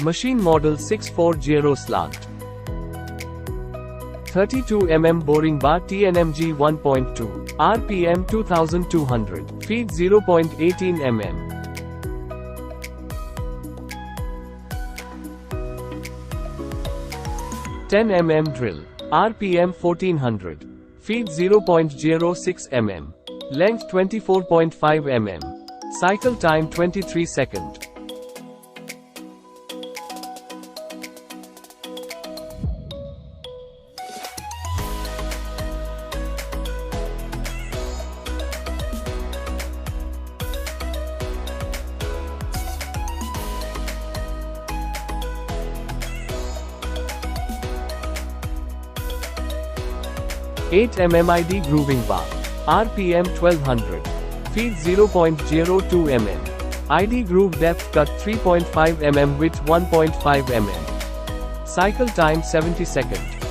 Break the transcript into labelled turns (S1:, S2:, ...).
S1: Machine model 640 slant. 32 mm boring bar TNMG 1.2. RPM 2200. Feed 0.18 mm. Ten mm drill. RPM 1400. Feed 0.06 mm. Length 24.5 mm. Cycle time 23 seconds. Eight mm ID grooving bar. RPM 1200. Feed 0.02 mm. ID groove depth cut 3.5 mm, width 1.5 mm. Cycle time 70 seconds.